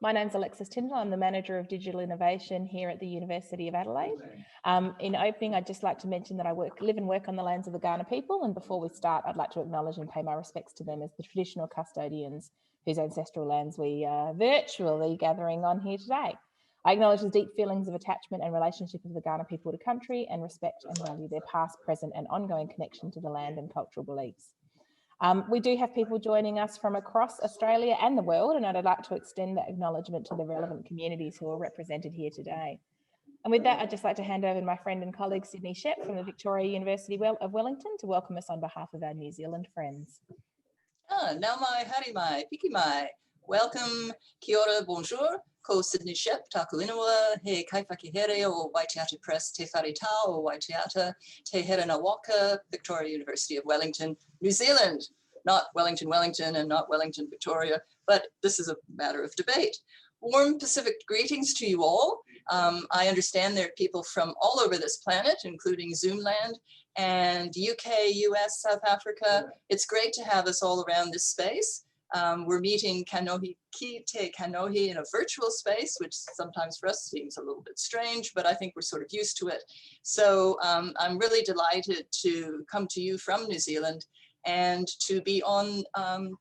My name's Alexis Tyndall. I'm the Manager of Digital Innovation here at the University of Adelaide. In opening, I'd just like to mention that I live and work on the lands of the Kaurna people, and before we start, I'd like to acknowledge and pay my respects to them as the traditional custodians whose ancestral lands we are virtually gathering on here today. I acknowledge the deep feelings of attachment and relationship of the Kaurna people to country and respect and value their past, present and ongoing connection to the land and cultural beliefs. We do have people joining us from across Australia and the world, and I'd like to extend that acknowledgement to the relevant communities who are represented here today. And with that, I'd just like to hand over to my friend and colleague, Sydney Shep from the Victoria University of Wellington to welcome us on behalf of our New Zealand friends. Nau mai, haere mai, piki mai. Welcome, kia ora, bonjour. Ko Sydney Shep, taku inua, he kaiwhakihere o Waiteata Press Te Wharetā o Waiteata, Te Herena Waka, Victoria University of Wellington, New Zealand. Not Wellington, Wellington, and not Wellington, Victoria, but this is a matter of debate. Warm Pacific greetings to you all. I understand there are people from all over this planet, including Zoomland, and UK, US, South Africa. It's great to have us all around this space. We're meeting Kanohi Ki Te Kanohi in a virtual space, which sometimes for us seems a little bit strange, but I think we're sort of used to it. So I'm really delighted to come to you from New Zealand and to be on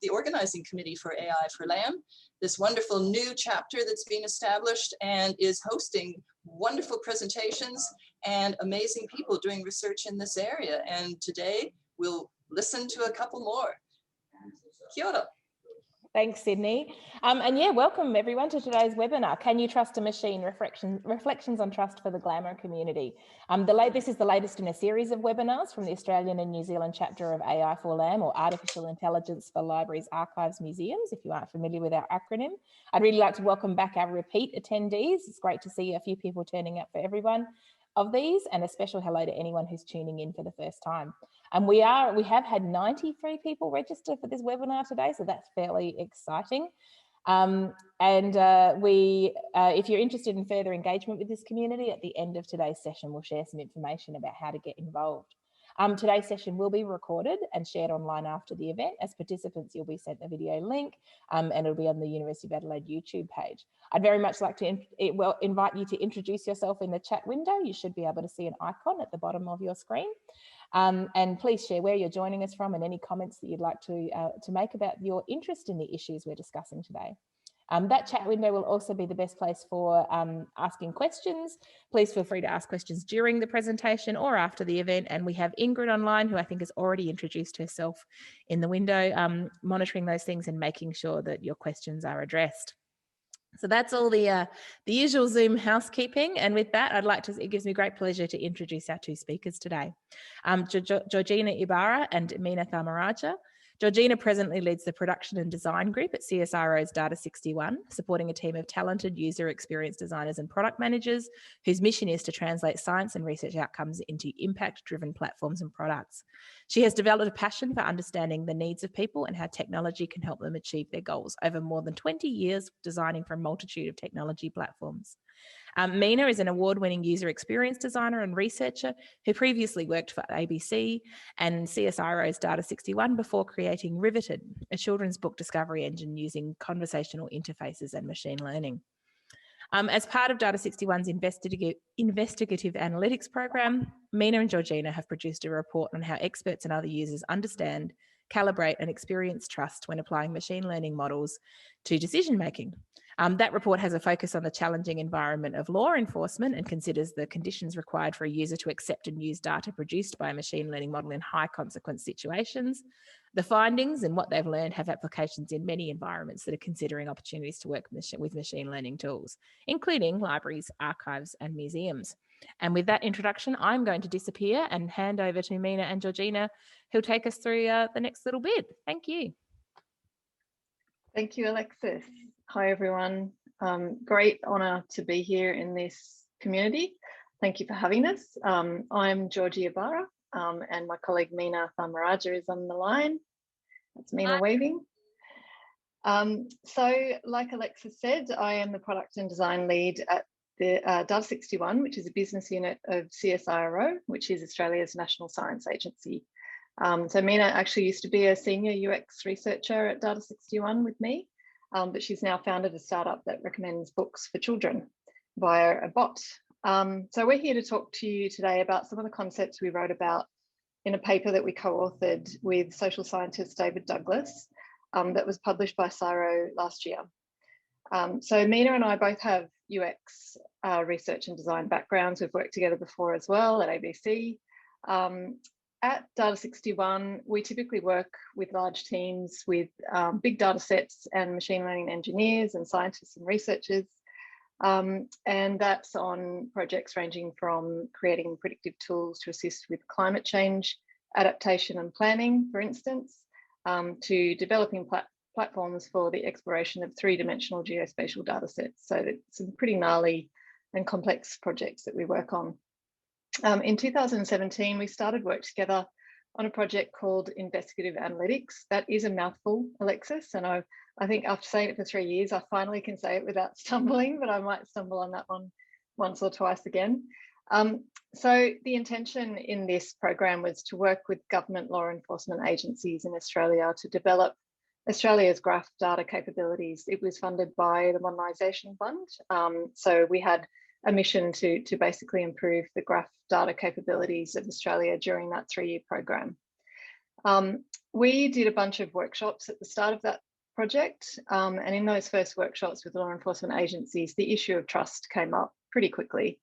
the organizing committee for AI for LAM, this wonderful new chapter that's been established and is hosting wonderful presentations and amazing people doing research in this area. And today we'll listen to a couple more. Kia ora. Thanks, Sydney. And yeah, welcome everyone to today's webinar, Can You Trust a Machine? Reflections on Trust for the Glamour Community. This is the latest in a series of webinars from the Australian and New Zealand chapter of AI for LAM, or Artificial Intelligence for Libraries, Archives, Museums, if you aren't familiar with our acronym. I'd really like to welcome back our repeat attendees. It's great to see a few people turning up for everyone of these, and a special hello to anyone who's tuning in for the first time. And we have had 93 people register for this webinar today, so that's fairly exciting. If you're interested in further engagement with this community, at the end of today's session, we'll share some information about how to get involved. Today's session will be recorded and shared online after the event. As participants, you'll be sent the video link and it'll be on the University of Adelaide YouTube page. I'd very much like to invite you to introduce yourself in the chat window. You should be able to see an icon at the bottom of your screen. And please share where you're joining us from and any comments that you'd like to make about your interest in the issues we're discussing today. That chat window will also be the best place for asking questions. Please feel free to ask questions during the presentation or after the event. And we have Ingrid online, who I think has already introduced herself in the window, monitoring those things and making sure that your questions are addressed. So that's all the usual Zoom housekeeping. And with that, it gives me great pleasure to introduce our two speakers today, Georgina Ibarra and Meena Thamaraja. Georgina presently leads the production and design group at CSIRO's Data61, supporting a team of talented user experience designers and product managers whose mission is to translate science and research outcomes into impact-driven platforms and products. She has developed a passion for understanding the needs of people and how technology can help them achieve their goals over more than 20 years designing for a multitude of technology platforms. Meena is an award-winning user experience designer and researcher who previously worked for ABC and CSIRO's Data61 before creating Riveted, a children's book discovery engine using conversational interfaces and machine learning. As part of Data61's investigative analytics program, Meena and Georgina have produced a report on how experts and other users understand, calibrate and experience trust when applying machine learning models to decision making. That report has a focus on the challenging environment of law enforcement and considers the conditions required for a user to accept and use data produced by a machine learning model in high consequence situations. The findings and what they've learned have applications in many environments that are considering opportunities to work with machine learning tools, including libraries, archives, and museums. And with that introduction, I'm going to disappear and hand over to Meena and Georgina, who'll take us through the next little bit. Thank you. Thank you, Alexis. Hi, everyone. Great honour to be here in this community. Thank you for having us. I'm Georgie Ibarra, and my colleague Meena Thamaraja is on the line. That's Meena waving. So, like Alexis said, I am the product and design lead at the Data61, which is a business unit of CSIRO, which is Australia's national science agency. So Meena actually used to be a senior UX researcher at Data61 with me. but she's now founded a startup that recommends books for children via a bot. So we're here to talk to you today about some of the concepts we wrote about in a paper that we co-authored with social scientist David Douglas that was published by CSIRO last year. So Mina and I both have UX research and design backgrounds. We've worked together before as well at ABC. At Data61, we typically work with large teams with big data sets and machine learning engineers and scientists and researchers. And that's on projects ranging from creating predictive tools to assist with climate change, adaptation and planning, for instance, to developing platforms for the exploration of three-dimensional geospatial data sets. So it's some pretty gnarly and complex projects that we work on. In 2017, we started work together on a project called Investigative Analytics. That is a mouthful, Alexis, and I think after saying it for 3 years, I finally can say it without stumbling, but I might stumble on that one once or twice again. So the intention in this program was to work with government law enforcement agencies in Australia to develop Australia's graph data capabilities. It was funded by the Modernisation Fund. So we had a mission to basically improve the graph data capabilities of Australia during that 3-year program. We did a bunch of workshops at the start of that project. And in those first workshops with law enforcement agencies, the issue of trust came up pretty quickly.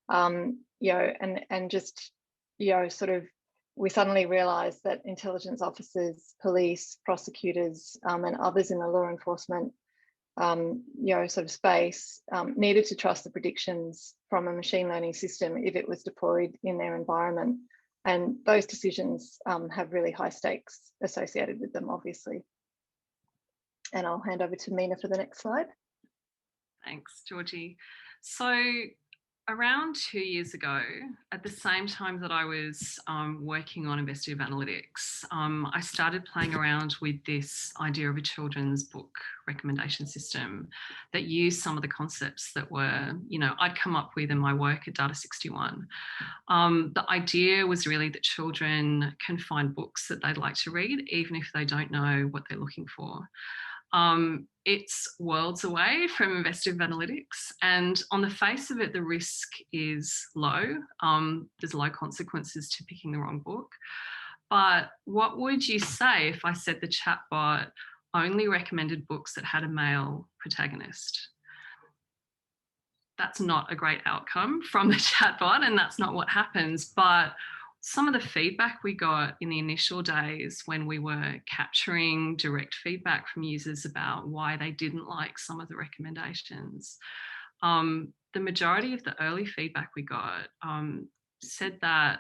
And just, sort of, we suddenly realized that intelligence officers, police, prosecutors, and others in the law enforcement sort of space needed to trust the predictions from a machine learning system if it was deployed in their environment. And those decisions have really high stakes associated with them, obviously. And I'll hand over to Mina for the next slide. Thanks, Georgie. So around 2 years ago, at the same time that I was working on investigative analytics, I started playing around with this idea of a children's book recommendation system that used some of the concepts that were, I'd come up with in my work at Data61. The idea was really that children can find books that they'd like to read, even if they don't know what they're looking for. It's worlds away from investigative analytics, and on the face of it, the risk is low. There's low consequences to picking the wrong book. But what would you say if I said the chatbot only recommended books that had a male protagonist? That's not a great outcome from the chatbot, and that's not what happens. But some of the feedback we got in the initial days when we were capturing direct feedback from users about why they didn't like some of the recommendations, the majority of the early feedback we got said that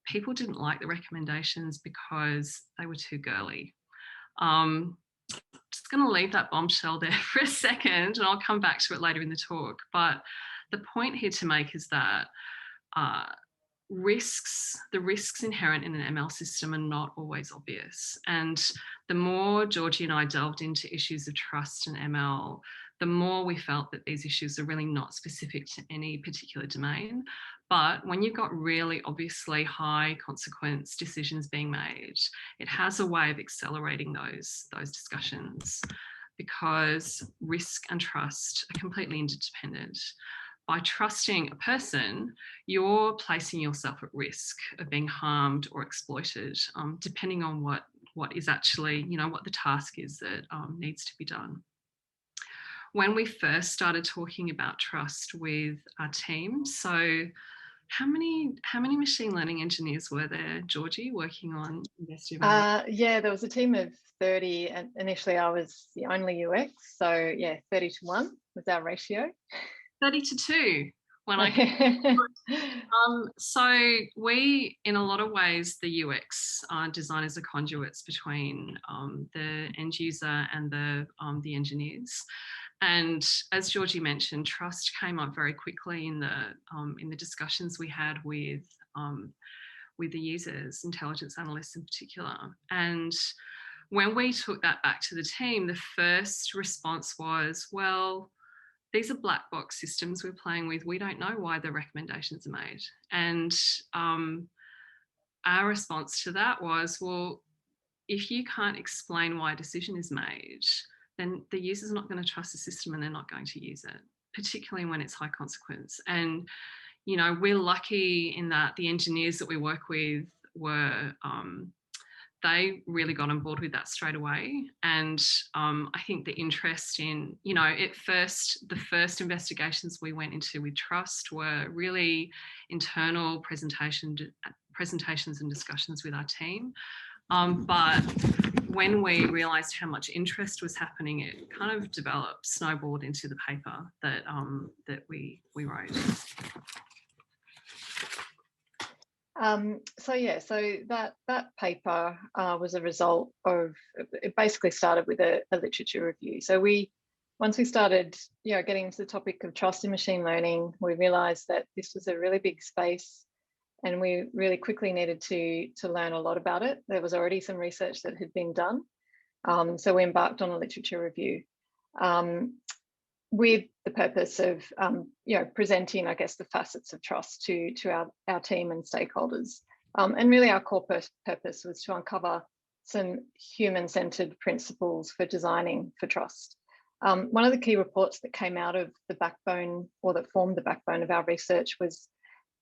people didn't like the recommendations because they were too girly. Just going to leave that bombshell there for a second, and I'll come back to it later in the talk. But the point here to make is that the risks inherent in an ML system are not always obvious. And the more Georgie and I delved into issues of trust and ML, the more we felt that these issues are really not specific to any particular domain. But when you've got really obviously high consequence decisions being made, it has a way of accelerating those discussions, because risk and trust are completely interdependent. By trusting a person, you're placing yourself at risk of being harmed or exploited, depending on what is actually, what the task is that needs to be done. When we first started talking about trust with our team, so how many machine learning engineers were there, Georgie, working on investigative analytics? Yeah, there was a team of 30, and initially I was the only UX, so yeah, 30 to 1 was our ratio. 30 to 2 when I so we, in a lot of ways, the UX designers are conduits between the end user and the engineers. And as Georgie mentioned, trust came up very quickly in the discussions we had with the users, intelligence analysts in particular. And when we took that back to the team, the first response was, well, these are black box systems we're playing with. We don't know why the recommendations are made. And our response to that was, well, if you can't explain why a decision is made, then the user's not going to trust the system and they're not going to use it, particularly when it's high consequence. And, you know, we're lucky in that the engineers that we work with were, they really got on board with that straight away. And I think the interest in, you know, the first investigations we went into with trust were really internal presentations and discussions with our team. But when we realised how much interest was happening, it kind of snowballed into the paper that we wrote. So that paper was a result of, it basically started with a literature review. So once we started, you know, getting into the topic of trust in machine learning, we realised that this was a really big space, and we really quickly needed to learn a lot about it. There was already some research that had been done, so we embarked on a literature review with the purpose of you know, presenting, I guess, the facets of trust to our team and stakeholders. And really our core purpose was to uncover some human-centered principles for designing for trust. One of the key reports that came out of the backbone, or that formed the backbone of our research, was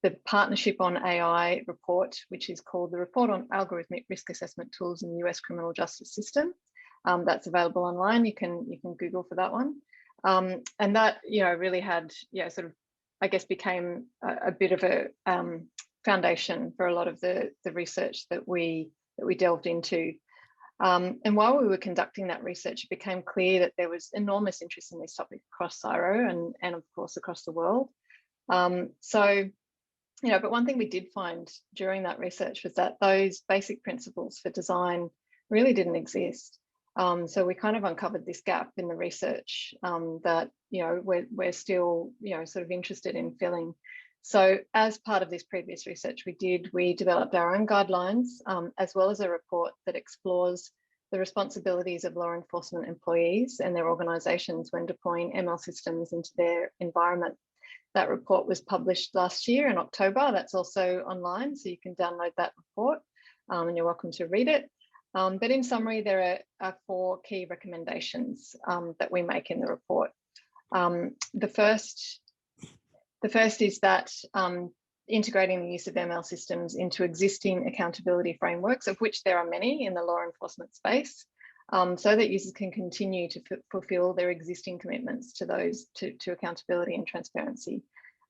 the Partnership on AI report, which is called the Report on Algorithmic Risk Assessment Tools in the US Criminal Justice System. That's available online. You can Google for that one. And that, you know, really had, yeah, sort of, I guess, became a bit of a foundation for a lot of the research that we delved into. And while we were conducting that research, it became clear that there was enormous interest in this topic across CSIRO and of course across the world. So, you know, but one thing we did find during that research was that those basic principles for design really didn't exist. So we kind of uncovered this gap in the research that, you know, we're still, you know, sort of interested in filling. So as part of this previous research we developed our own guidelines, as well as a report that explores the responsibilities of law enforcement employees and their organisations when deploying ML systems into their environment. That report was published last year in October. That's also online, so you can download that report and you're welcome to read it. But in summary, there are 4 key recommendations that we make in the report. The first is that integrating the use of ML systems into existing accountability frameworks, of which there are many in the law enforcement space, so that users can continue to fulfill their existing commitments to those to accountability and transparency.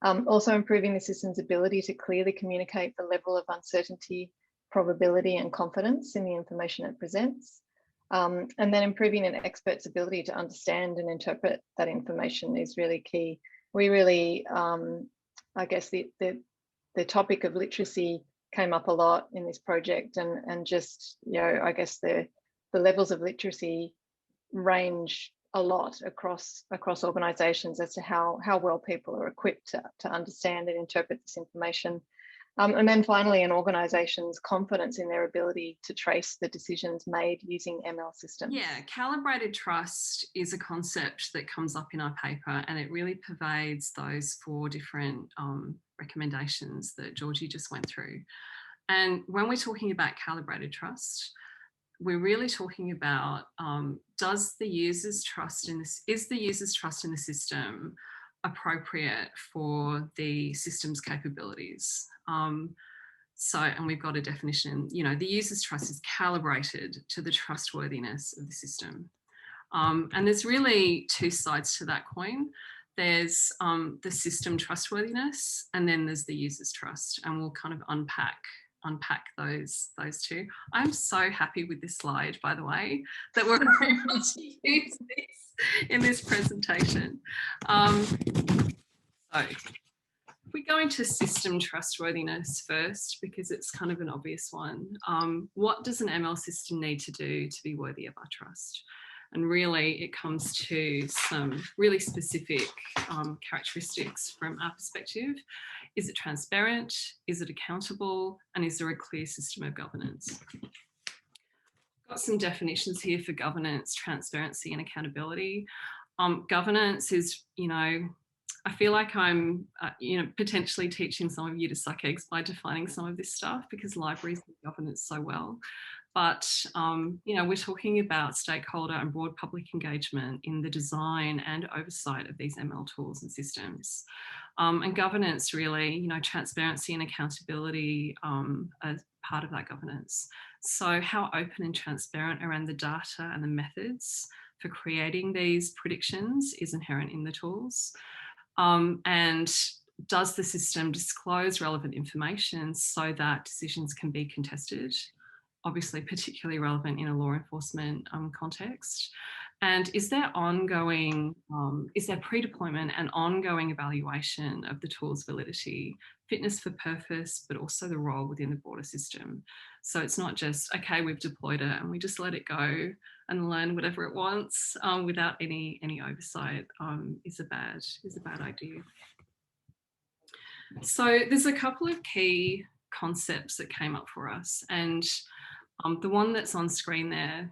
Also improving the system's ability to clearly communicate the level of uncertainty, probability and confidence in the information it presents, and then improving an expert's ability to understand and interpret that information is really key. We really, I guess the topic of literacy came up a lot in this project, and just, you know, I guess the levels of literacy range a lot across organisations as to how well people are equipped to understand and interpret this information. And then finally, an organisation's confidence in their ability to trace the decisions made using ML systems. Yeah, calibrated trust is a concept that comes up in our paper, and it really pervades those 4 different recommendations that Georgie just went through. And when we're talking about calibrated trust, we're really talking about is the user's trust in the system appropriate for the system's capabilities? And we've got a definition, you know, the user's trust is calibrated to the trustworthiness of the system. And there's really 2 sides to that coin. There's the system trustworthiness, and then there's the user's trust, and we'll kind of unpack those 2. I'm so happy with this slide, by the way, that we're able to use this in this presentation. So if we go into system trustworthiness first, because it's kind of an obvious one, what does an ML system need to do to be worthy of our trust? And really, it comes to some really specific characteristics from our perspective. Is it transparent? Is it accountable? And is there a clear system of governance? I've got some definitions here for governance, transparency, and accountability. Governance is, you know, I feel like I'm, you know, potentially teaching some of you to suck eggs by defining some of this stuff, because libraries do governance so well. But, we're talking about stakeholder and broad public engagement in the design and oversight of these ML tools and systems. And governance really, transparency and accountability as part of that governance. So how open and transparent around the data and the methods for creating these predictions is inherent in the tools. And does the system disclose relevant information so that decisions can be contested? Obviously particularly relevant in a law enforcement context. And is there pre-deployment and ongoing evaluation of the tool's validity, fitness for purpose, but also the role within the broader system? So it's not just, okay, we've deployed it and we just let it go and learn whatever it wants without any oversight is a bad idea. So there's a couple of key concepts that came up for us, and the one that's on screen there,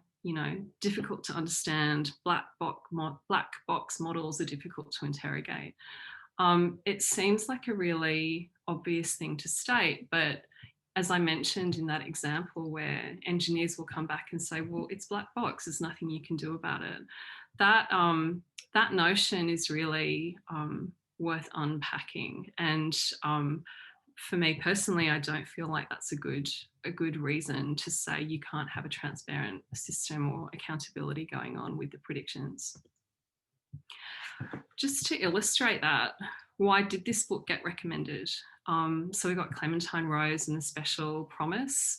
difficult to understand, black box models are difficult to interrogate. It seems like a really obvious thing to state, but as I mentioned in that example where engineers will come back and say, well, it's black box, there's nothing you can do about it. That notion is really worth unpacking. And for me personally, I don't feel like that's a good reason to say you can't have a transparent system or accountability going on with the predictions. Just to illustrate that, why did this book get recommended? So we got Clementine Rose and the Special Promise.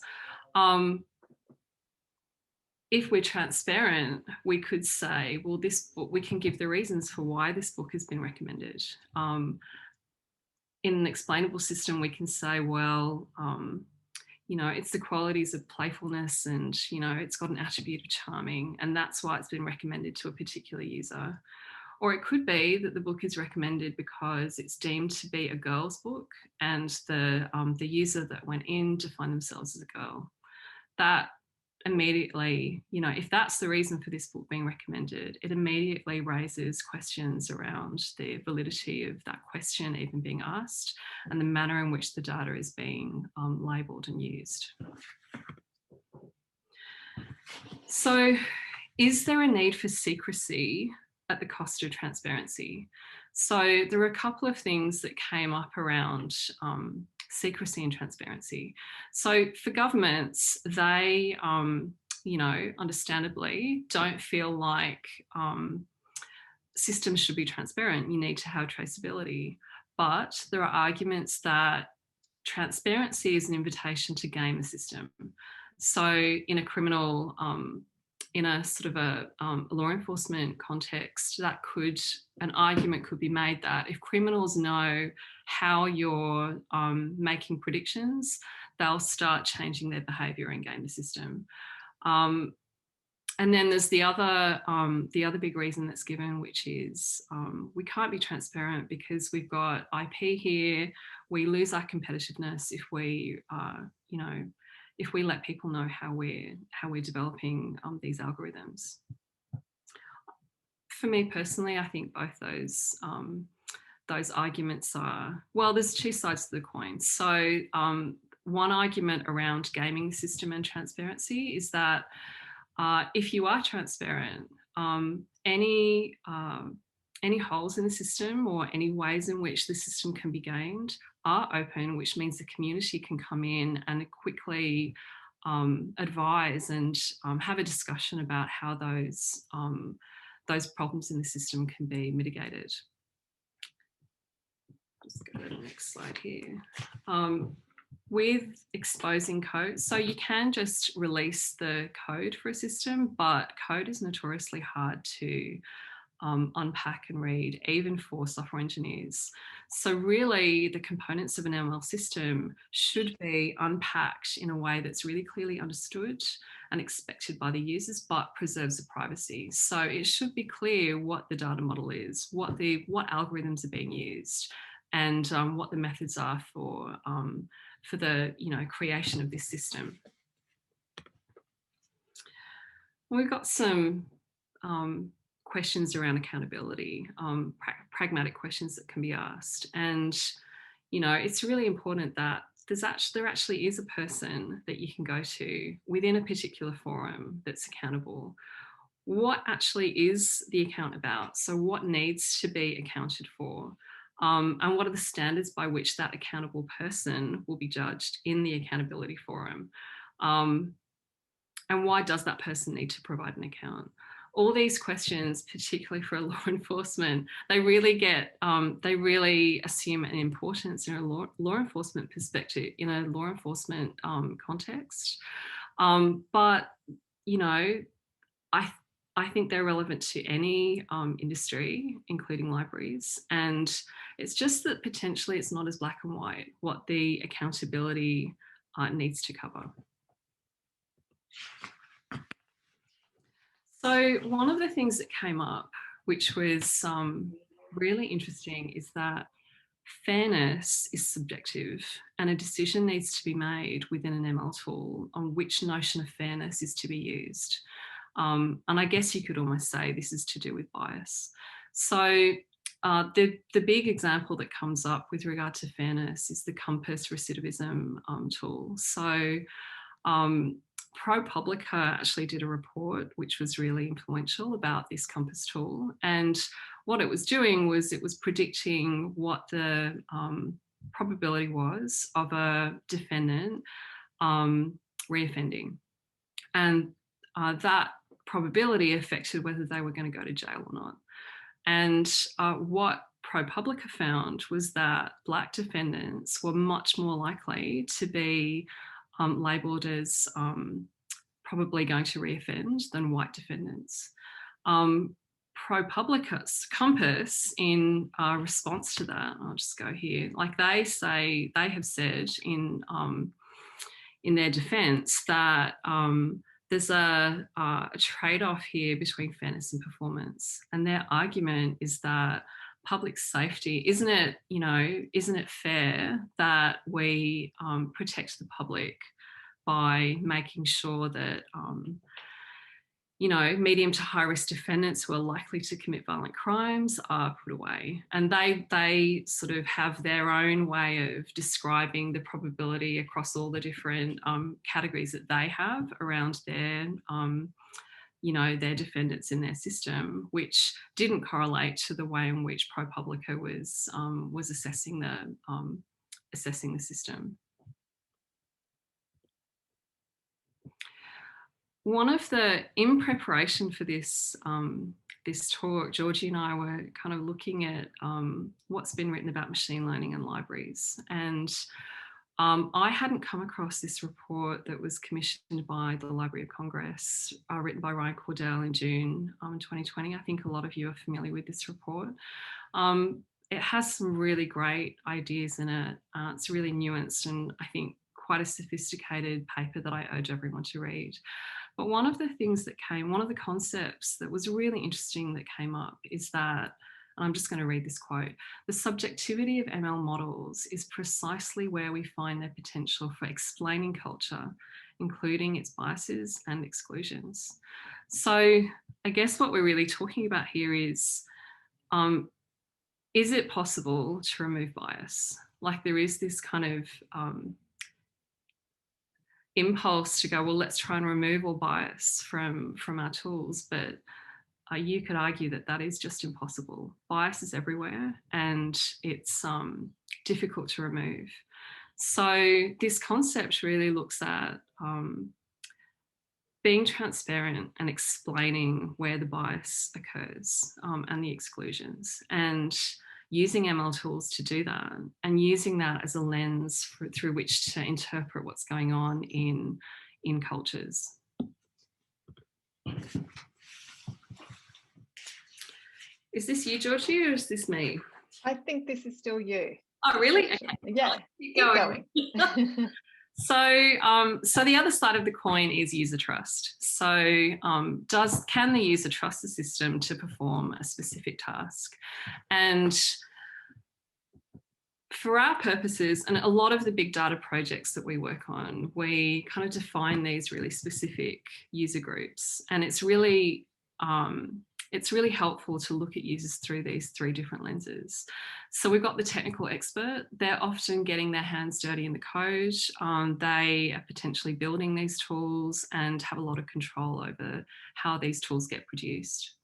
If we're transparent, we could say, well, this book, we can give the reasons for why this book has been recommended. In an explainable system, we can say, well, it's the qualities of playfulness and, it's got an attribute of charming, and that's why it's been recommended to a particular user. Or it could be that the book is recommended because it's deemed to be a girl's book and the user that went in defined themselves as a girl. That immediately, if that's the reason for this book being recommended, it immediately raises questions around the validity of that question even being asked and the manner in which the data is being labelled and used. So, is there a need for secrecy at the cost of transparency? So there are a couple of things that came up around secrecy and transparency. So for governments, they, understandably don't feel like systems should be transparent. You need to have traceability. But there are arguments that transparency is an invitation to game the system. So in a criminal, in a sort of a law enforcement context, an argument could be made that if criminals know how you're making predictions, they'll start changing their behaviour and game the system. And then there's the other big reason that's given, which is we can't be transparent because we've got IP here. We lose our competitiveness if we, if we let people know how we're developing these algorithms. For me personally, I think both those arguments are, well, there's two sides to the coin. So one argument around gaming the system and transparency is that if you are transparent, any holes in the system or any ways in which the system can be gamed are open, which means the community can come in and quickly advise and have a discussion about how those problems in the system can be mitigated. Just go to the next slide here. With exposing code, so you can just release the code for a system, but code is notoriously hard to unpack and read, even for software engineers. So really the components of an ML system should be unpacked in a way that's really clearly understood and expected by the users, but preserves the privacy. So it should be clear what the data model is, what algorithms are being used, and what the methods are for the creation of this system. We've got some questions around accountability, pragmatic questions that can be asked. And, it's really important that there actually is a person that you can go to within a particular forum that's accountable. What actually is the account about? So what needs to be accounted for? And what are the standards by which that accountable person will be judged in the accountability forum? And why does that person need to provide an account? All these questions, particularly for law enforcement, they really assume an importance in a law enforcement perspective, in a law enforcement context. But, you know, I think they're relevant to any industry, including libraries. And it's just that potentially it's not as black and white what the accountability needs to cover. So one of the things that came up, which was really interesting, is that fairness is subjective, and a decision needs to be made within an ML tool on which notion of fairness is to be used. And I guess you could almost say this is to do with bias. So the big example that comes up with regard to fairness is the Compass recidivism tool. So ProPublica actually did a report which was really influential about this Compass tool. And what it was doing was it was predicting what the probability was of a defendant reoffending. And that probability affected whether they were going to go to jail or not. And what ProPublica found was that Black defendants were much more likely to be labelled as probably going to reoffend than white defendants. ProPublica's Compass, in response to that, I'll just go here, like they have said in their defence that there's a trade-off here between fairness and performance. And their argument is that public safety, isn't it fair that we protect the public by making sure that, medium to high risk defendants who are likely to commit violent crimes are put away. And they sort of have their own way of describing the probability across all the different categories that they have around their, their defendants in their system, which didn't correlate to the way in which ProPublica was assessing the system. In preparation for this talk, Georgie and I were kind of looking at what's been written about machine learning and libraries. And I hadn't come across this report that was commissioned by the Library of Congress, written by Ryan Cordell in June 2020. I think a lot of you are familiar with this report. It has some really great ideas in it. It's really nuanced and I think quite a sophisticated paper that I urge everyone to read. But one of the concepts that was really interesting that came up is that, and I'm just going to read this quote, the subjectivity of ML models is precisely where we find their potential for explaining culture, including its biases and exclusions. So I guess what we're really talking about here is it possible to remove bias? Like there is this kind of impulse to go, well, let's try and remove all bias from our tools, but you could argue that that is just impossible. Bias is everywhere and it's difficult to remove. So this concept really looks at being transparent and explaining where the bias occurs and the exclusions, and using ML tools to do that, and using that as a lens through which to interpret what's going on in cultures. Is this you, Georgie, or is this me? I think this is still you. Oh, really? Okay. Yeah, keep going. So the other side of the coin is user trust. So can the user trust the system to perform a specific task? And for our purposes, and a lot of the big data projects that we work on, we kind of define these really specific user groups. And it's really it's really helpful to look at users through these 3 different lenses. So we've got the technical expert. They're often getting their hands dirty in the code. They are potentially building these tools and have a lot of control over how these tools get produced.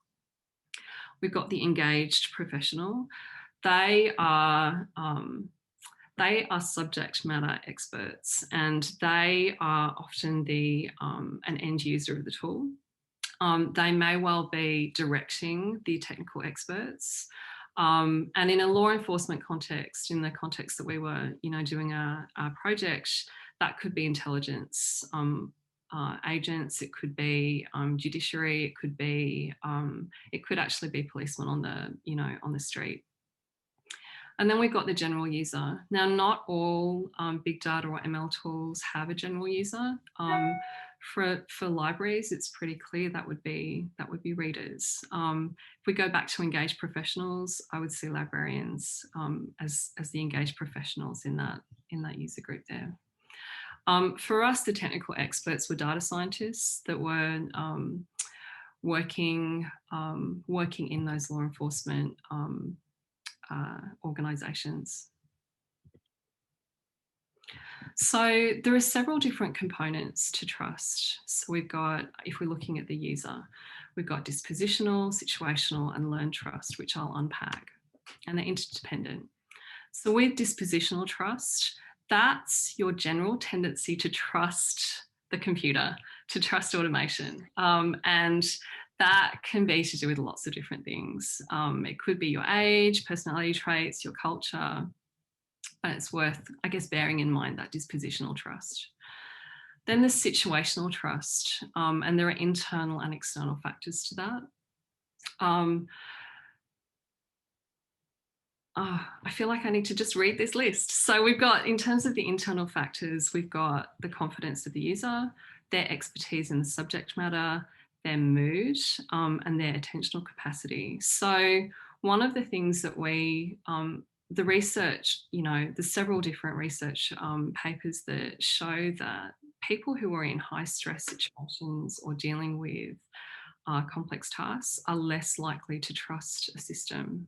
We've got the engaged professional. They are subject matter experts, and they are often an end user of the tool. They may well be directing the technical experts. And in a law enforcement context, in the context that we were, doing our project, that could be intelligence agents, it could be judiciary, it could actually be policemen on the street. And then we've got the general user. Now, not all big data or ML tools have a general user. For libraries, it's pretty clear that would be readers. If we go back to engaged professionals, I would see librarians as the engaged professionals in that user group there. For us, the technical experts were data scientists that were working in those law enforcement organisations. So there are several different components to trust. So we've got, if we're looking at the user, we've got dispositional, situational, and learned trust, which I'll unpack, and they're interdependent. So with dispositional trust, that's your general tendency to trust the computer, to trust automation. And that can be to do with lots of different things. It could be your age, personality traits, your culture. But it's worth, I guess, bearing in mind that dispositional trust. Then there's situational trust, and there are internal and external factors to that. I feel like I need to just read this list. So we've got, in terms of the internal factors, we've got the confidence of the user, their expertise in the subject matter, their mood, and their attentional capacity. So one of the things that the research, there's several different research papers that show that people who are in high stress situations or dealing with complex tasks are less likely to trust a system.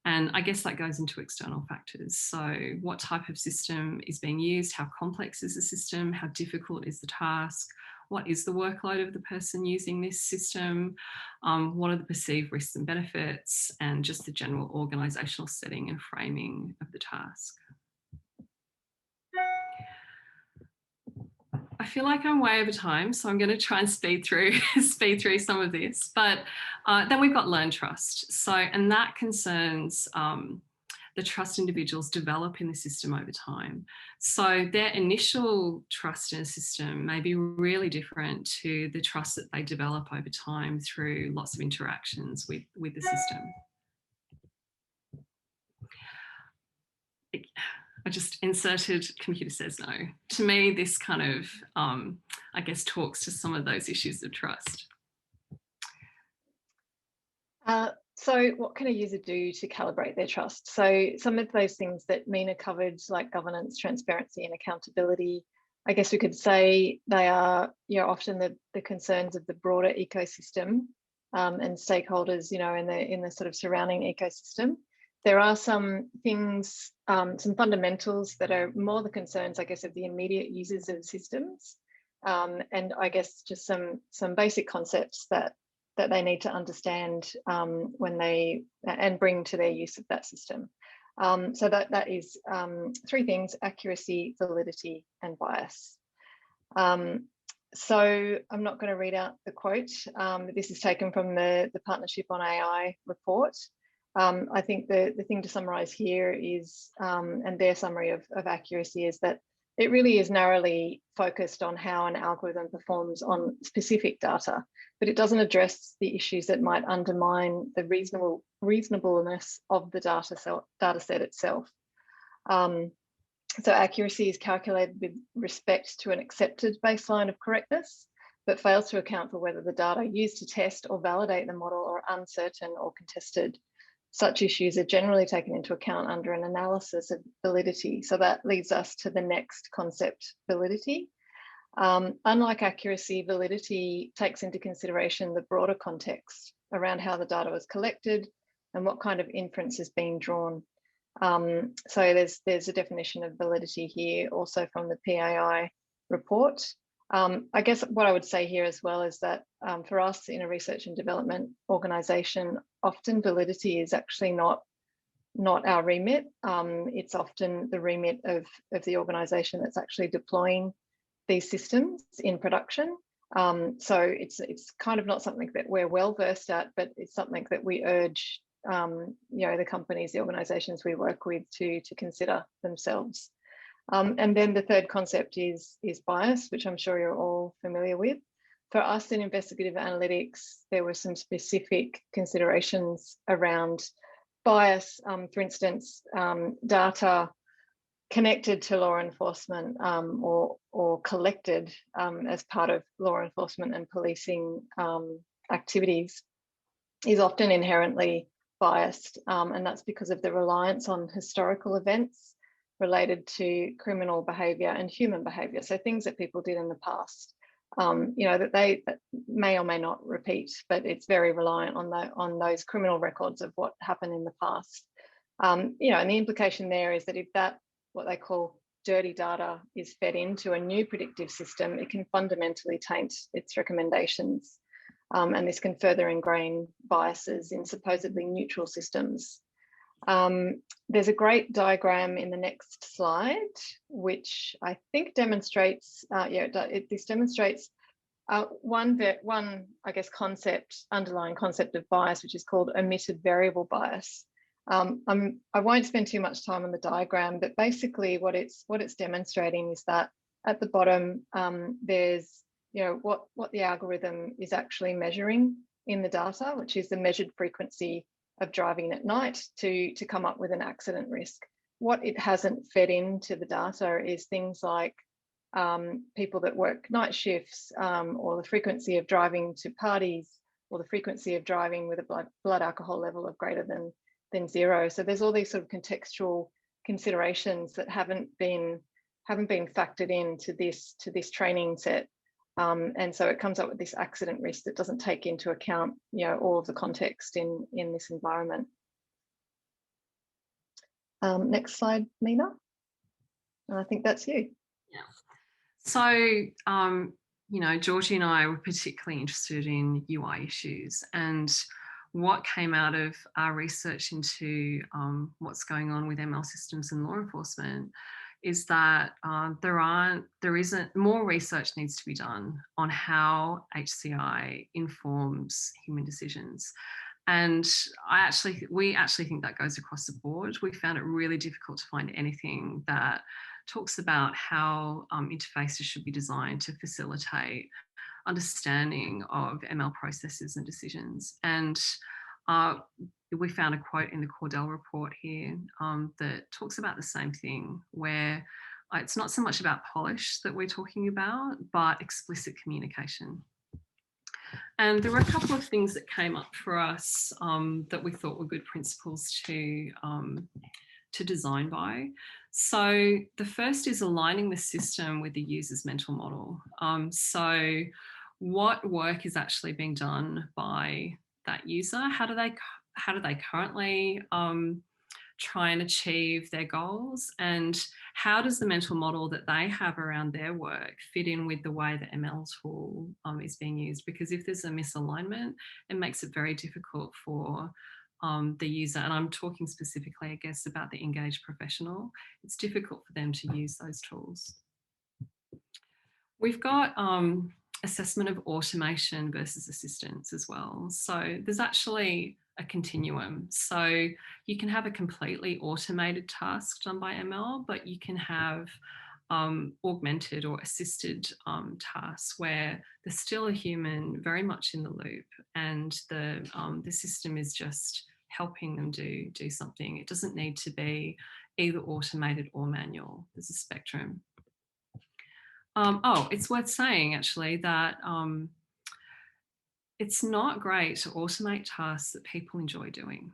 And I guess that goes into external factors. So what type of system is being used? How complex is the system? How difficult is the task? What is the workload of the person using this system? What are the perceived risks and benefits? And just the general organisational setting and framing of the task. I feel like I'm way over time, so I'm going to try and speed through some of this. But then we've got learned trust. So, and that concerns the trust individuals develop in the system over time. So their initial trust in a system may be really different to the trust that they develop over time through lots of interactions with the system. I just inserted computer says no. To me, this kind of, I guess, talks to some of those issues of trust. So what can a user do to calibrate their trust? So some of those things that Mina covered, like governance, transparency, and accountability, I guess we could say they are, often the concerns of the broader ecosystem and stakeholders, in the sort of surrounding ecosystem. There are some things, some fundamentals that are more the concerns, I guess, of the immediate users of systems, and I guess just some basic concepts that they need to understand when they and bring to their use of that system. So that is 3 things: accuracy, validity, and bias. So I'm not going to read out the quote. This is taken from the Partnership on AI report. I think the thing to summarize here is, and their summary of accuracy is that it really is narrowly focused on how an algorithm performs on specific data, but it doesn't address the issues that might undermine the reasonableness of the data set itself. So accuracy is calculated with respect to an accepted baseline of correctness, but fails to account for whether the data used to test or validate the model are uncertain or contested. Such issues are generally taken into account under an analysis of validity. So that leads us to the next concept, validity. Unlike accuracy, validity takes into consideration the broader context around how the data was collected and what kind of inference is being drawn. So there's a definition of validity here also from the PAI report. I guess what I would say here as well is that for us in a research and development organisation, often validity is actually not our remit. It's often the remit of the organisation that's actually deploying these systems in production. So it's kind of not something that we're well versed at, but it's something that we urge the companies, the organisations we work with to consider themselves. And then the third concept is bias, which I'm sure you're all familiar with. For us in investigative analytics, there were some specific considerations around bias. For instance, data connected to law enforcement or collected as part of law enforcement and policing activities is often inherently biased, and that's because of the reliance on historical events related to criminal behaviour and human behaviour. So things that people did in the past, that they may or may not repeat, but it's very reliant on those criminal records of what happened in the past. And the implication there is that if that, what they call dirty data, is fed into a new predictive system, it can fundamentally taint its recommendations. And this can further ingrain biases in supposedly neutral systems. There's a great diagram in the next slide, which I think demonstrates, this demonstrates one, I guess, underlying concept of bias, which is called omitted variable bias. I won't spend too much time on the diagram, but basically what it's demonstrating is that at the bottom, there's what the algorithm is actually measuring in the data, which is the measured frequency of driving at night to come up with an accident risk. What it hasn't fed into the data is things like people that work night shifts, or the frequency of driving to parties, or the frequency of driving with a blood alcohol level of greater than 0. So there's all these sort of contextual considerations that haven't been factored into this training set. And so it comes up with this accident risk that doesn't take into account, all of the context in this environment. Next slide, Mina. And I think that's you. Yeah. So, Georgie and I were particularly interested in UI issues, and what came out of our research into what's going on with ML systems and law enforcement is that more research needs to be done on how HCI informs human decisions. And we actually think that goes across the board. We found it really difficult to find anything that talks about how interfaces should be designed to facilitate understanding of ML processes and decisions. And we found a quote in the Cordell report here that talks about the same thing, where it's not so much about polish that we're talking about, but explicit communication. And there were a couple of things that came up for us that we thought were good principles to design by. So the first is aligning the system with the user's mental model. So what work is actually being done by that user? How do they currently try and achieve their goals, and how does the mental model that they have around their work fit in with the way the ML tool is being used? Because if there's a misalignment, it makes it very difficult for the user, and I'm talking specifically, I guess, about the engaged professional. It's difficult for them to use those tools. We've got assessment of automation versus assistance as well. So there's actually a continuum. So you can have a completely automated task done by ML, but you can have augmented or assisted tasks where there's still a human very much in the loop, and the system is just helping them do something. It doesn't need to be either automated or manual. There's a spectrum. It's worth saying actually that it's not great to automate tasks that people enjoy doing.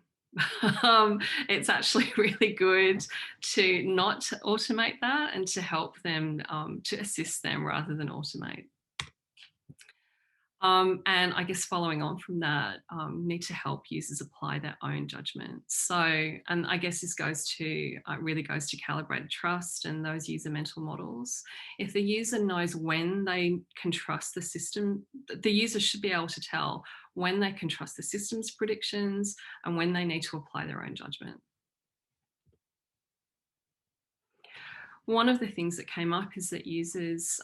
It's actually really good to not automate that and to help them, to assist them rather than automate. And I guess following on from that, need to help users apply their own judgment. So, and I guess this goes to, really goes to calibrated trust and those user mental models. If the user knows when they can trust the system, the user should be able to tell when they can trust the system's predictions and when they need to apply their own judgment. One of the things that came up is that users,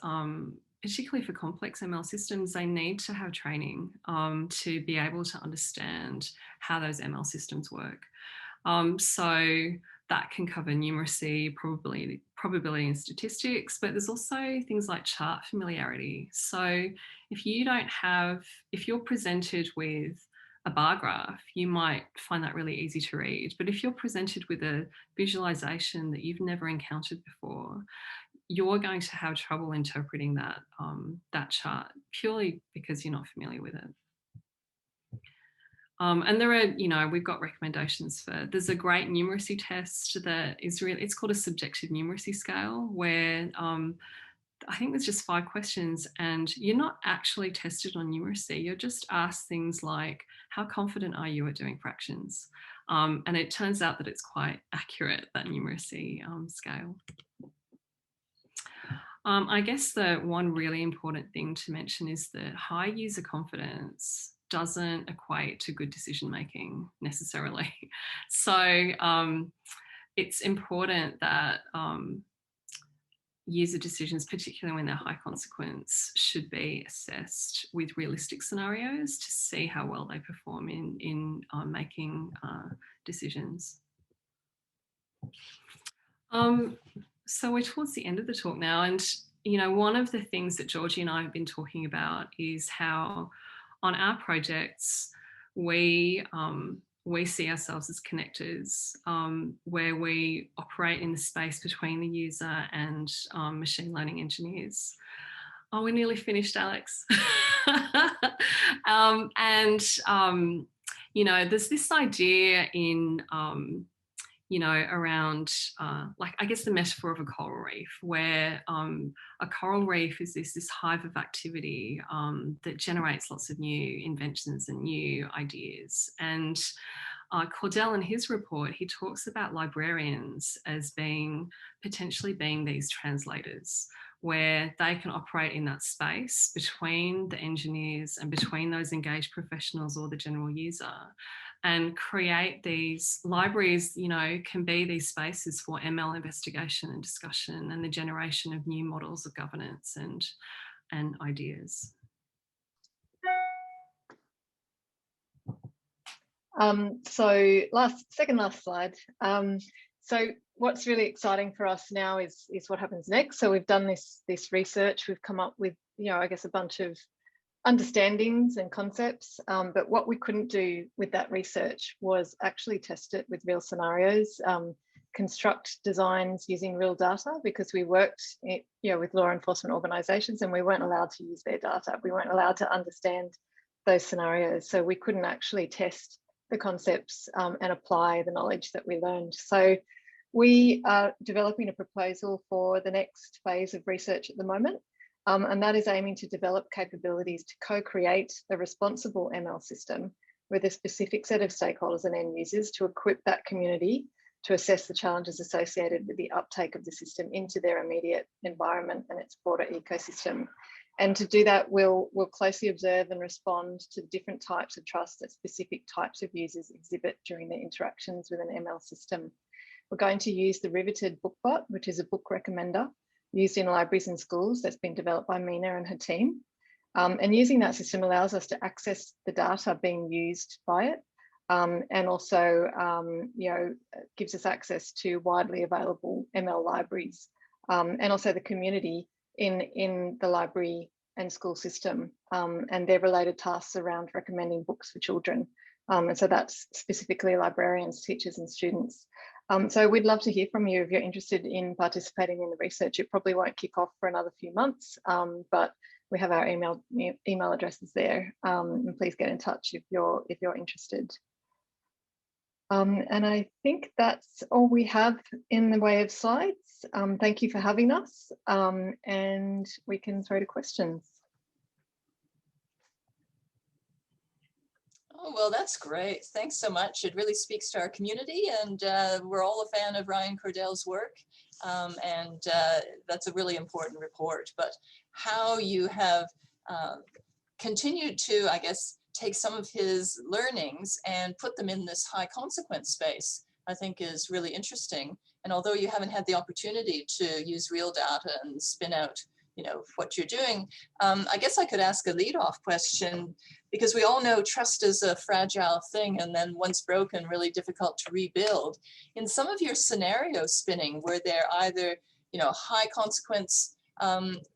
particularly for complex ML systems, they need to have training to be able to understand how those ML systems work. So that can cover numeracy, probability and statistics, but there's also things like chart familiarity. So if you're presented with a bar graph, you might find that really easy to read. But if you're presented with a visualization that you've never encountered before, you're going to have trouble interpreting that, that chart purely because you're not familiar with it. And there are, we've got recommendations there's a great numeracy test that is it's called a subjective numeracy scale, where I think there's just 5 questions and you're not actually tested on numeracy. You're just asked things like, how confident are you at doing fractions? And it turns out that it's quite accurate, that numeracy scale. I guess the one really important thing to mention is that high user confidence doesn't equate to good decision making necessarily. So it's important that user decisions, particularly when they're high consequence, should be assessed with realistic scenarios to see how well they perform in making decisions. So we're towards the end of the talk now, and one of the things that Georgie and I have been talking about is how on our projects we see ourselves as connectors, where we operate in the space between the user and machine learning engineers. Oh, we're nearly finished, Alex. There's this idea in around like, I guess, the metaphor of a coral reef, where a coral reef is this hive of activity that generates lots of new inventions and new ideas. And Cordell, in his report, he talks about librarians as potentially being these translators, where they can operate in that space between the engineers and between those engaged professionals or the general user, and create these libraries. Can be these spaces for ML investigation and discussion and the generation of new models of governance and ideas. So second last slide. So what's really exciting for us now is what happens next. So we've done this research. We've come up with, I guess, a bunch of understandings and concepts, but what we couldn't do with that research was actually test it with real scenarios, construct designs using real data, because we worked with law enforcement organisations and we weren't allowed to use their data. We weren't allowed to understand those scenarios, so we couldn't actually test the concepts and apply the knowledge that we learned. So we are developing a proposal for the next phase of research at the moment. And that is aiming to develop capabilities to co-create a responsible ML system with a specific set of stakeholders and end users to equip that community to assess the challenges associated with the uptake of the system into their immediate environment and its broader ecosystem. And to do that, we'll closely observe and respond to different types of trust that specific types of users exhibit during their interactions with an ML system. We're going to use the Riveted BookBot, which is a book recommender used in libraries and schools that's been developed by Mina and her team. And using that system allows us to access the data being used by it, and also gives us access to widely available ML libraries, and also the community in the library and school system, and their related tasks around recommending books for children. And so that's specifically librarians, teachers and students. So we'd love to hear from you if you're interested in participating in the research. It probably won't kick off for another few months, but we have our email addresses there, and please get in touch if you're interested. And I think that's all we have in the way of slides. Thank you for having us, and we can throw to questions. Oh, well, that's great. Thanks so much. It really speaks to our community, and we're all a fan of Ryan Cordell's work. And that's a really important report. But how you have continued to, I guess, take some of his learnings and put them in this high consequence space, I think is really interesting. And although you haven't had the opportunity to use real data and spin out, you know, what you're doing, I guess I could ask a lead-off question, because we all know trust is a fragile thing, and then once broken, really difficult to rebuild. In some of your scenario spinning, were there either, you know, high consequence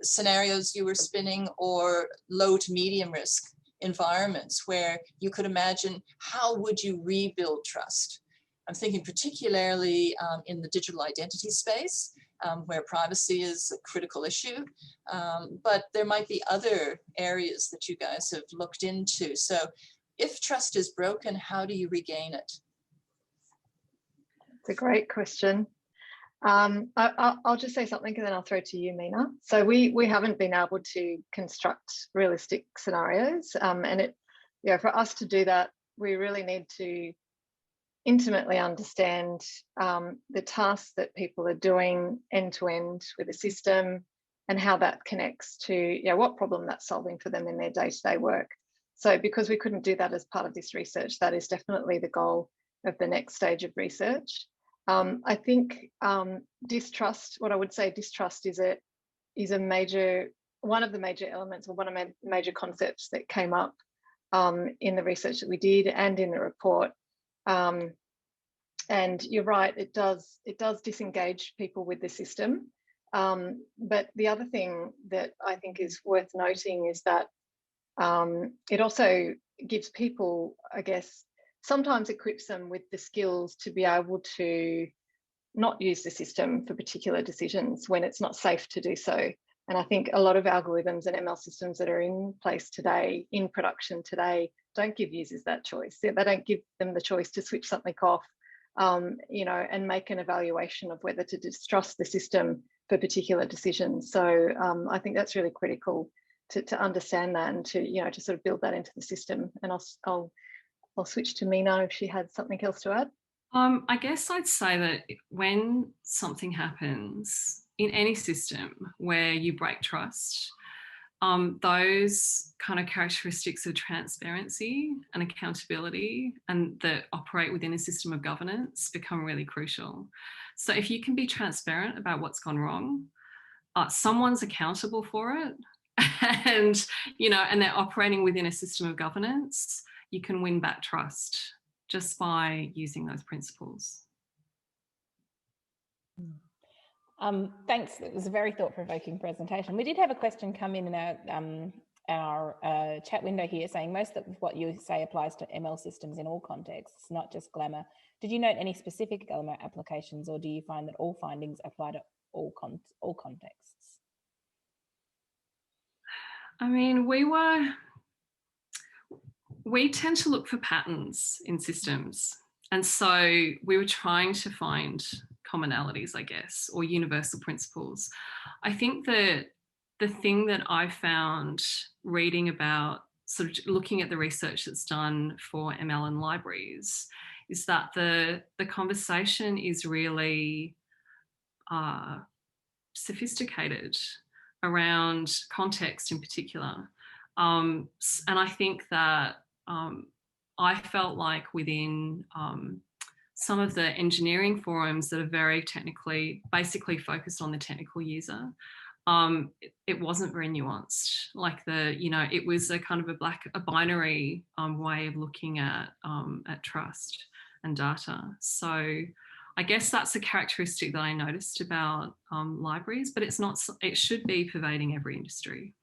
scenarios you were spinning, or low to medium risk environments where you could imagine how would you rebuild trust? I'm thinking particularly in the digital identity space, where privacy is a critical issue, but there might be other areas that you guys have looked into. So if trust is broken, how do you regain it? It's a great question. I'll just say something and then I'll throw to you, Mina. So we haven't been able to construct realistic scenarios, and it, you know, for us to do that, we really need to intimately understand the tasks that people are doing end to end with the system, and how that connects to, you know, what problem that's solving for them in their day-to-day work. So because we couldn't do that as part of this research, that is definitely the goal of the next stage of research. I think distrust, what I would say, distrust is a major, one of the major elements, or one of the major concepts that came up in the research that we did and in the report. And you're right, it does disengage people with the system. But the other thing that I think is worth noting is that it also gives people, I guess, sometimes equips them with the skills to be able to not use the system for particular decisions when it's not safe to do so. And I think a lot of algorithms and ML systems that are in place today, in production today, don't give users that choice. They don't give them the choice to switch something off, you know, and make an evaluation of whether to distrust the system for particular decisions. So I think that's really critical to understand that, and to, you know, to sort of build that into the system. And I'll switch to Mina if she had something else to add. I guess I'd say that when something happens in any system where you break trust, those kind of characteristics of transparency and accountability and that operate within a system of governance become really crucial. So if you can be transparent about what's gone wrong, someone's accountable for it, and, you know, and they're operating within a system of governance, you can win back trust just by using those principles. Thanks. It was a very thought-provoking presentation. We did have a question come in our chat window here saying most of what you say applies to ML systems in all contexts, not just Glamour. Did you note any specific Glamour applications, or do you find that all findings apply to all contexts? I mean, we tend to look for patterns in systems. And so we were trying to find commonalities, I guess, or universal principles. I think that the thing that I found reading about, sort of looking at the research that's done for ML and libraries, is that the conversation is really sophisticated around context in particular. And I think that I felt like within some of the engineering forums that are very technically, basically focused on the technical user, it wasn't very nuanced. Like it was a kind of a binary way of looking at trust and data. So I guess that's a characteristic that I noticed about libraries, but it's not. It should be pervading every industry.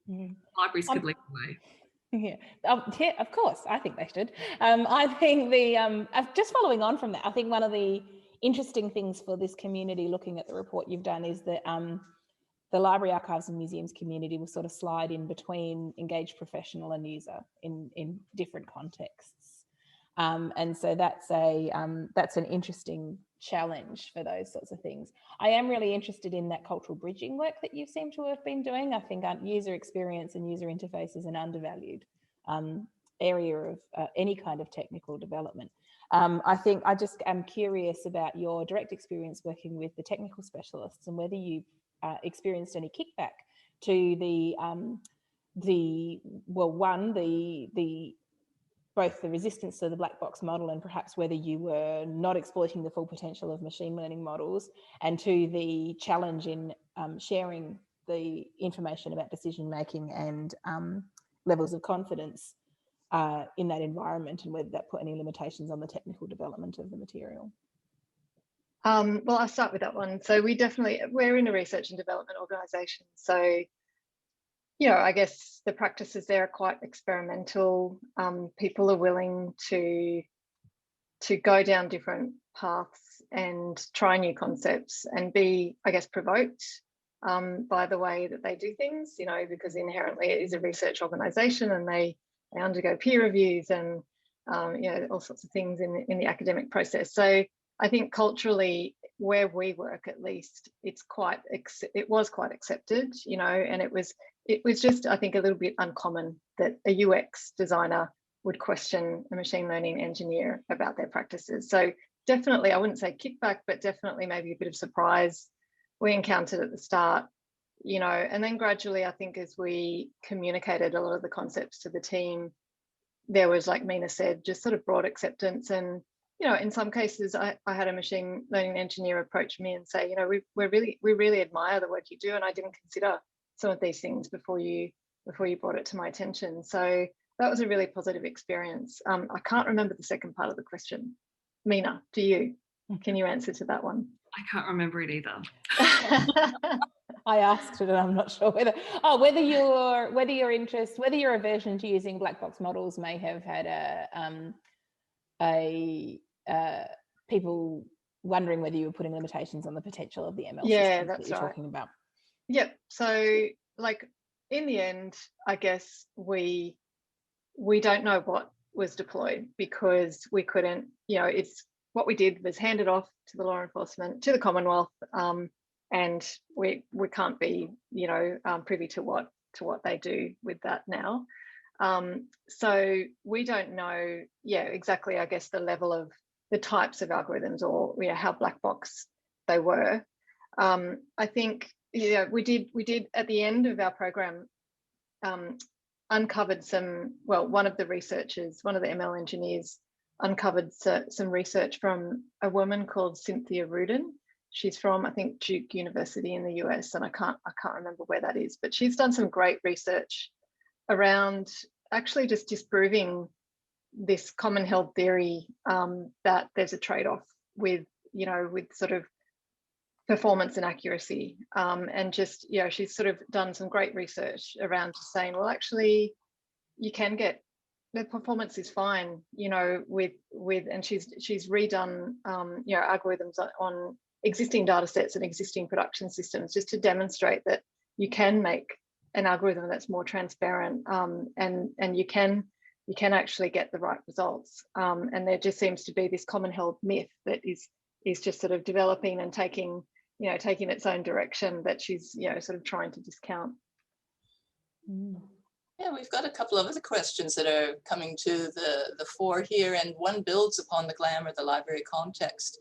Mm. Libraries could lead the way. Yeah, yeah, of course. I think they should. I think just following on from that, I think one of the interesting things for this community, looking at the report you've done, is that the library, archives and museums community will sort of slide in between engaged professional and user in different contexts. And so that's an interesting challenge for those sorts of things. I am really interested in that cultural bridging work that you seem to have been doing. I think user experience and user interface is an undervalued area of any kind of technical development. I think I just am curious about your direct experience working with the technical specialists and whether you experienced any kickback to both the resistance to the black box model and perhaps whether you were not exploiting the full potential of machine learning models, and to the challenge in sharing the information about decision making and levels of confidence in that environment, and whether that put any limitations on the technical development of the material. Well, I'll start with that one. So we're in a research and development organisation. So, I guess the practices there are quite experimental. People are willing to go down different paths and try new concepts and be, I guess, provoked by the way that they do things, because inherently it is a research organisation and they undergo peer reviews and all sorts of things in the academic process. So I think culturally, where we work at least, it was quite accepted, and it was just, I think, a little bit uncommon that a UX designer would question a machine learning engineer about their practices. So definitely, I wouldn't say kickback, but definitely maybe a bit of surprise we encountered at the start, and then gradually, I think as we communicated a lot of the concepts to the team, there was, like Mina said, just sort of broad acceptance. And in some cases, I had a machine learning engineer approach me and say, we really admire the work you do, and I didn't consider some of these things before you brought it to my attention. So that was a really positive experience. I can't remember the second part of the question. Mina, do you? Can you answer to that one? I can't remember it either. I asked it and I'm not sure whether your aversion to using black box models may have had people wondering whether you were putting limitations on the potential of the ML systems that you're talking about. Yep. So, like, in the end, I guess we don't know what was deployed because we couldn't, it's what we did was hand it off to the law enforcement, to the Commonwealth, and we can't be, privy to what they do with that now. So we don't know, exactly, I guess, the level of the types of algorithms or how black box they were. I think we did at the end of our program uncovered one of the ML engineers uncovered some research from a woman called Cynthia Rudin. She's from, I think, Duke University in the US, and I can't remember where that is, but she's done some great research around actually just disproving this common held theory that there's a trade-off with sort of performance and accuracy, and just she's sort of done some great research around just saying, well, actually you can get the performance is fine, and she's redone algorithms on existing data sets and existing production systems just to demonstrate that you can make an algorithm that's more transparent, and you can actually get the right results, and there just seems to be this common held myth that is just sort of developing and taking its own direction that she's sort of trying to discount. Yeah, we've got a couple of other questions that are coming to the fore here, and one builds upon the glamour of the library context.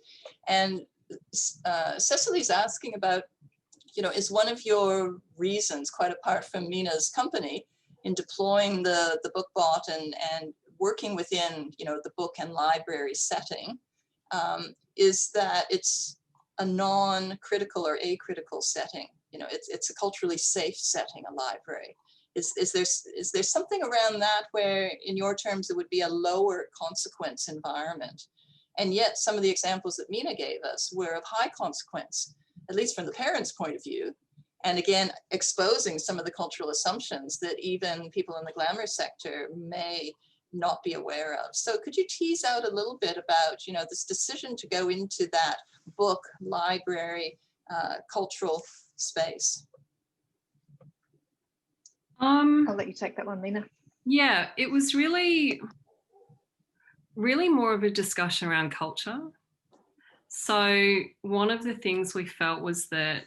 And Cecily's asking about, is one of your reasons, quite apart from Mina's company, in deploying the BookBot and working within, the book and library setting, is that it's a non-critical or acritical setting. It's a culturally safe setting, a library. Is there something around that where, in your terms, it would be a lower consequence environment? And yet some of the examples that Mina gave us were of high consequence, at least from the parents' point of view. And again, exposing some of the cultural assumptions that even people in the glamour sector may not be aware of. So could you tease out a little bit about, this decision to go into that book, library, cultural space? I'll let you take that one, Mina. Yeah, it was really more of a discussion around culture. So one of the things we felt was that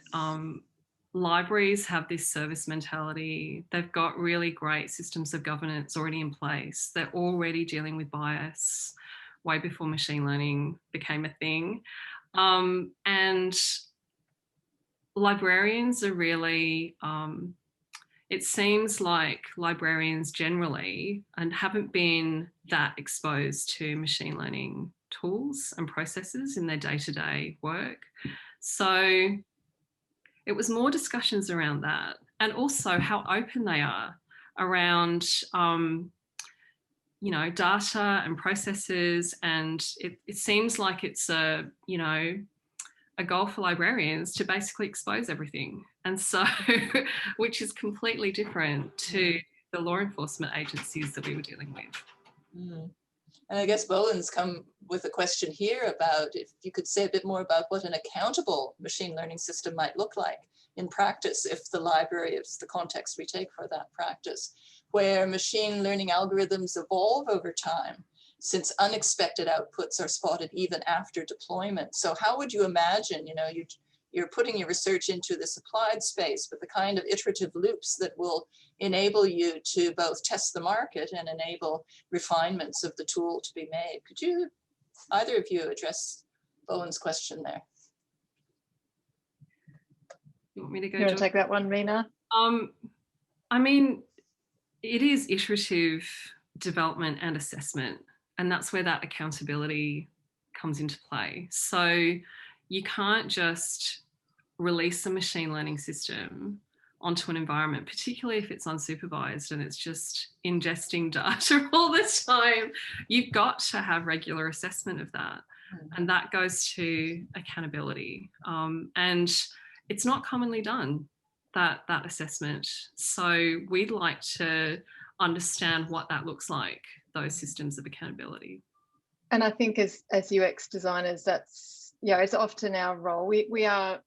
libraries have this service mentality. They've got really great systems of governance already in place. They're already dealing with bias way before machine learning became a thing. And librarians are really, it seems like librarians generally and haven't been that exposed to machine learning tools and processes in their day-to-day work. So it was more discussions around that, and also how open they are around data and processes. And it seems like it's a goal for librarians to basically expose everything. And so, which is completely different to the law enforcement agencies that we were dealing with. Mm. And I guess Bowen's come with a question here about if you could say a bit more about what an accountable machine learning system might look like in practice, if the library is the context we take for that practice, where machine learning algorithms evolve over time, since unexpected outputs are spotted even after deployment. So how would you imagine, you're putting your research into this applied space, but the kind of iterative loops that will enable you to both test the market and enable refinements of the tool to be made. Could you, either of you, address Bowen's question there? You want me to go? You want to take that one, Mina? I mean, it is iterative development and assessment, and that's where that accountability comes into play. So you can't just release a machine learning system onto an environment, particularly if it's unsupervised and it's just ingesting data all the time. You've got to have regular assessment of that. And that goes to accountability. And it's not commonly done, that assessment. So we'd like to understand what that looks like, those systems of accountability. And I think as UX designers, that's, it's often our role. We are,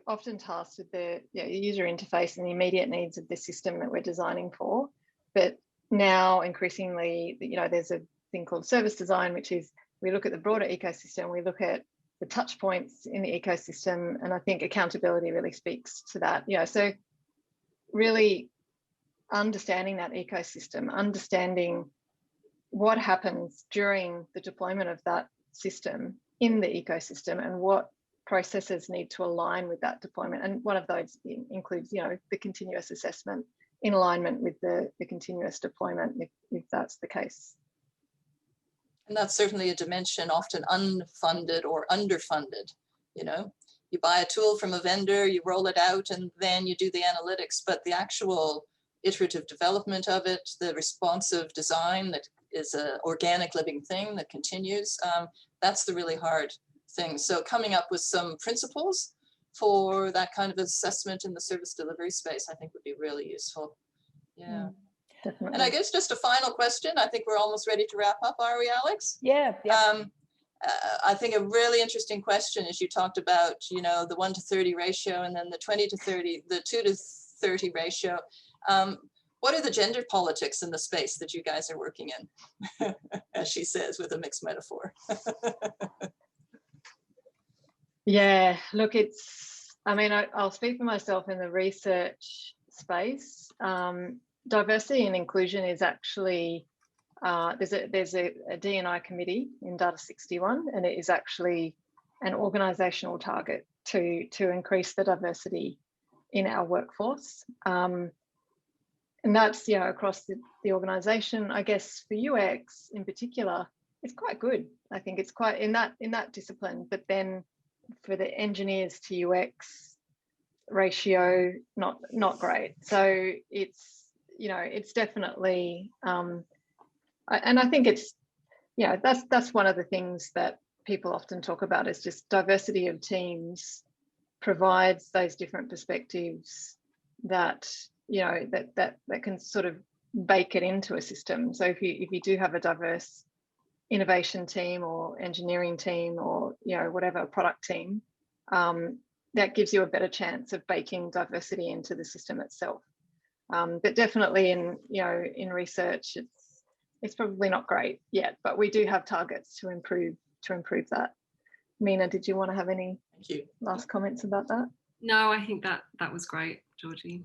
often tasked with the user interface and the immediate needs of the system that we're designing for. But now increasingly, there's a thing called service design, which is we look at the broader ecosystem, we look at the touch points in the ecosystem, and I think accountability really speaks to that. So really understanding that ecosystem, understanding what happens during the deployment of that system in the ecosystem and what processes need to align with that deployment. And one of those includes, the continuous assessment in alignment with the continuous deployment, if that's the case. And that's certainly a dimension often unfunded or underfunded. You buy a tool from a vendor, you roll it out, and then you do the analytics, but the actual iterative development of it, the responsive design that is an organic living thing that continues, that's the really hard thing. So coming up with some principles for that kind of assessment in the service delivery space, I think would be really useful. Yeah. Definitely. And I guess just a final question. I think we're almost ready to wrap up, are we, Alex? Yeah. I think a really interesting question is you talked about, the 1 to 30 ratio and then the 20 to 30, the 2 to 30 ratio. What are the gender politics in the space that you guys are working in? As she says, with a mixed metaphor. Yeah, look, I'll speak for myself in the research space. Diversity and inclusion is actually, there's a D&I committee in Data 61, and it is actually an organisational target to increase the diversity in our workforce. And that's, across the organisation. I guess for UX in particular, it's quite good. I think it's quite in that discipline, but then for the engineers to UX ratio, not great. So it's definitely, and I think it's, that's one of the things that people often talk about, is just diversity of teams provides those different perspectives that, that can sort of bake it into a system. So if you do have a diverse innovation team or engineering team or whatever product team, that gives you a better chance of baking diversity into the system itself. But definitely in research, it's probably not great yet, but we do have targets to improve that. Mina, did you want to have any last comments about that? No, I think that was great, Georgie.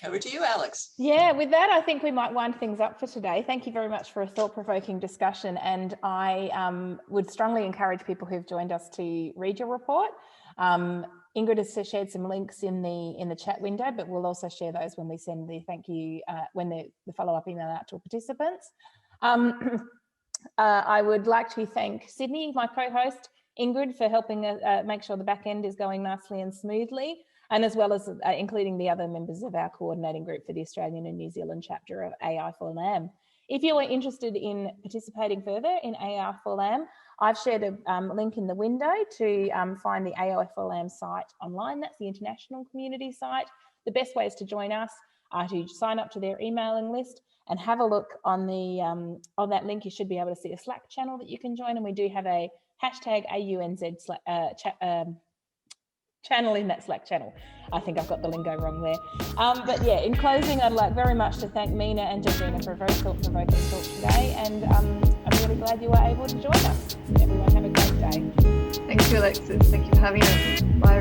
Over to you, Alex. Yeah, with that, I think we might wind things up for today. Thank you very much for a thought-provoking discussion, and I would strongly encourage people who've joined us to read your report. Ingrid has shared some links in the chat window, but we'll also share those when we send the thank you, when the follow-up email out to participants. I would like to thank Sydney, my co-host, Ingrid, for helping make sure the back end is going nicely and smoothly, and as well as including the other members of our coordinating group for the Australian and New Zealand chapter of AI for LAM. If you are interested in participating further in AI for LAM, I've shared a link in the window to find the AI for LAM site online. That's the international community site. The best ways to join us are to sign up to their emailing list and have a look on that link. You should be able to see a Slack channel that you can join, and we do have a hashtag AUNZ channel in that Slack channel. I think I've got the lingo wrong there. But yeah, in closing, I'd like very much to thank Mina and Georgina for a very thought-provoking talk today, and I'm really glad you were able to join us. Everyone have a great day. Thank you, Alexis. Thank you for having us. Bye.